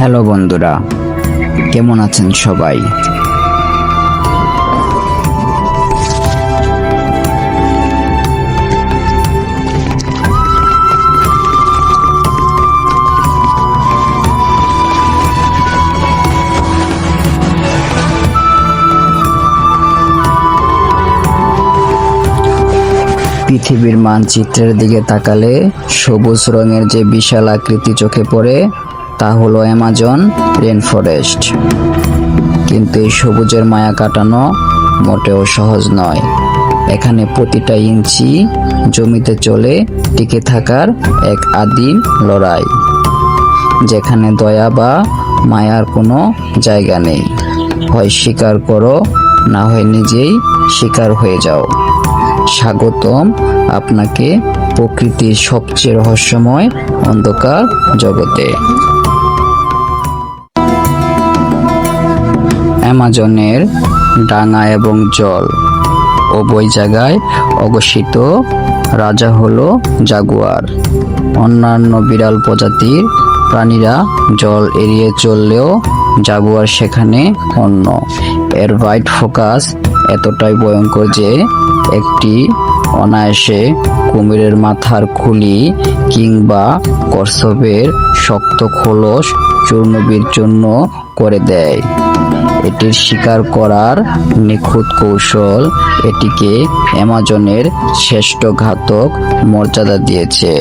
Hello বন্ধুরা, কেমন আছেন সবাই? পৃথিবীর মানচিত্রের দিকে তাকালে সবুজ রঙের যে বিশাল আকৃতি চোখে পড়ে তা হলো অ্যামাজন রেনফরেস্ট। কিন্তু এই সবুজের মায়া কাটানো মোটেও সহজ নয়। এখানে প্রতিটা ইঞ্চি জমিতে চলে টিকে থাকার এক আদিম লড়াই, যেখানে দয়া বা মায়ার কোনো জায়গা নেই। হয় স্বীকার করো, না হয় নিজেই শিকার হয়ে যাও। স্বাগতম আপনাকে প্রকৃতির সবচেয়ে রহস্যময় অন্ধকার জগতে। অ্যামাজনের ডাঙা এবং জল উভয় জায়গায় অঘোষিত রাজা হলো জাগুয়ার। অন্যান্য বিরল প্রজাতির প্রাণীরা জল এড়িয়ে চললেও জাগুয়ার সেখানে অন্য। এর হোয়াইট ফোকাস এতটাই ভয়ঙ্কর যে একটি অনায়াসে কুমিরের মাথার খুলি কিংবা কচ্ছপের শক্ত খোলস চূর্ণবিচূর্ণ করে দেয়। এটির শিকার করার নিখুঁত কৌশল এটিকে অ্যামাজনের শ্রেষ্ঠ ঘাতক মর্যাদা দিয়েছে।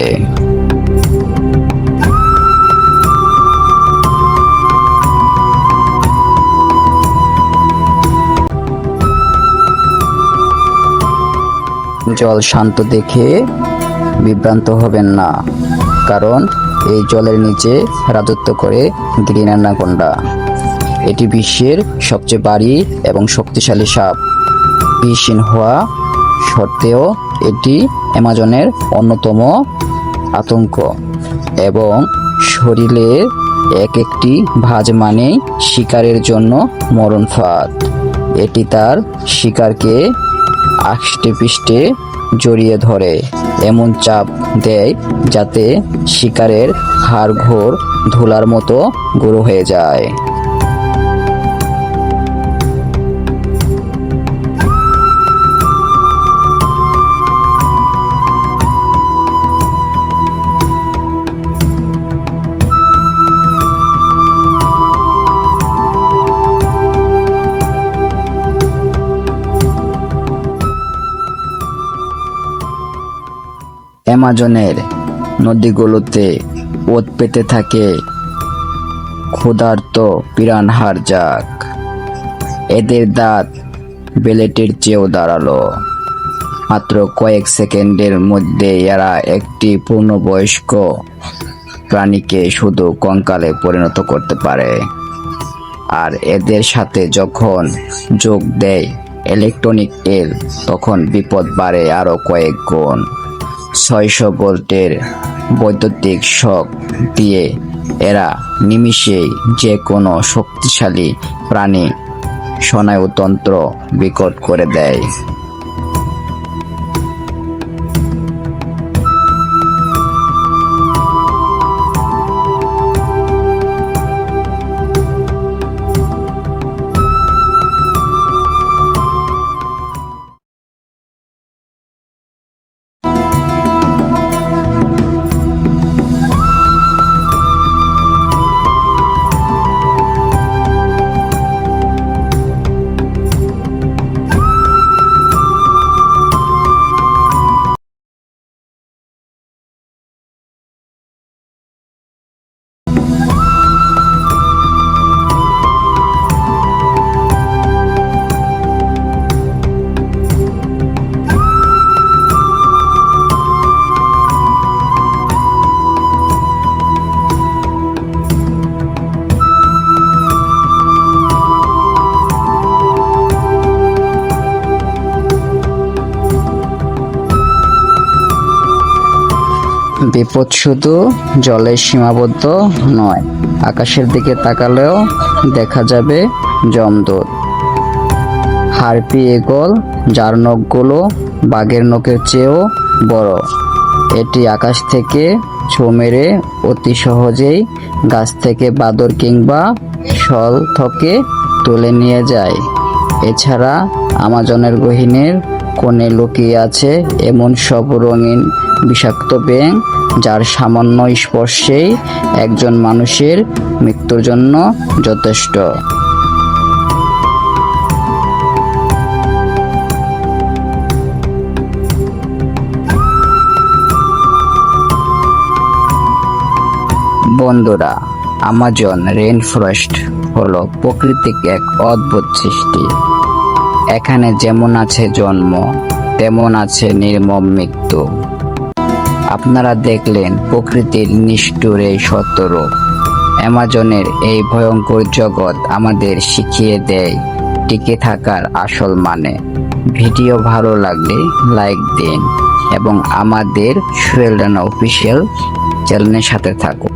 জল শান্ত দেখে বিভ্রান্ত হবেন না, কারণ এই জলের নিচে রাজত্ব করে গ্রিন অ্যানাকোন্ডা। এটি বিশ্বের সবচেয়ে ভারী এবং শক্তিশালী সাপ। বিষহীন হওয়া সত্ত্বেও এটি অ্যামাজনের অন্যতম আতঙ্ক এবং শরীরের এক একটি ভাঁজ মানেই শিকারের জন্য মরণ ফাঁদ। এটি তার শিকারকে আষ্টে পৃষ্ঠে জড়িয়ে ধরে, এমন চাপ দেয় যাতে শিকারের হাড়গোড় ধুলার মতো গুঁড়ো হয়ে যায়। অ্যামাজনের নদীগুলোতে ওত পেতে থাকে ক্ষুধার্ত পিরানহার জাক। এদের দাঁত বেলেটের চেয়েও ধারালো। মাত্র কয়েক সেকেন্ডের মধ্যে এরা একটি পূর্ণবয়স্ক প্রাণীকে শুধু কঙ্কালে পরিণত করতে পারে। আর এদের সাথে যখন যোগ দেয় ইলেকট্রনিক তেল, তখন বিপদ বাড়ে আরও কয়েক গুণ। 600 ভোল্টের বৈদ্যুতিক শক দিয়ে এরা নিমিষেই যে কোনো শক্তিশালী প্রাণী স্নায়ুতন্ত্র বিকট করে দেয়। বিপদ শুধু জলে সীমাবদ্ধ নয়, আকাশের দিকে তাকালেও দেখা যাবে যমদূত। হারপি ঈগল, যার নখগুলো বাঘের নখের চেয়েও বড়। এটি আকাশ থেকে ছো মেরে অতি সহজেই গাছ থেকে বাদর কিংবা শল থেকে তুলে নিয়ে যায়। এছাড়া আমাজনের গহীনের কোণে লুকিয়ে আছে এমন সব রঙিন বিষাক্ত ব্যাঙ যার সামান্য স্পর্শেই একজন মানুষের মৃত্যুর জন্য যথেষ্ট। বন্ধুরা, আমাজন রেইন ফরেস্ট হলো প্রকৃতিক এক অদ্ভুত সৃষ্টি। এখানে যেমন আছে জন্ম, তেমন আছে নির্মম মৃত্যু। আপনারা দেখলেন প্রকৃতির নিষ্ঠুর এই সত্যরূপ। অ্যামাজনের এই ভয়ঙ্কর জগৎ আমাদের শিখিয়ে দেয় টিকে থাকার আসল মানে। ভিডিও ভালো লাগলে লাইক দিন এবং আমাদের সোহেল রানা অফিসিয়াল চ্যানেলের সাথে থাকুন।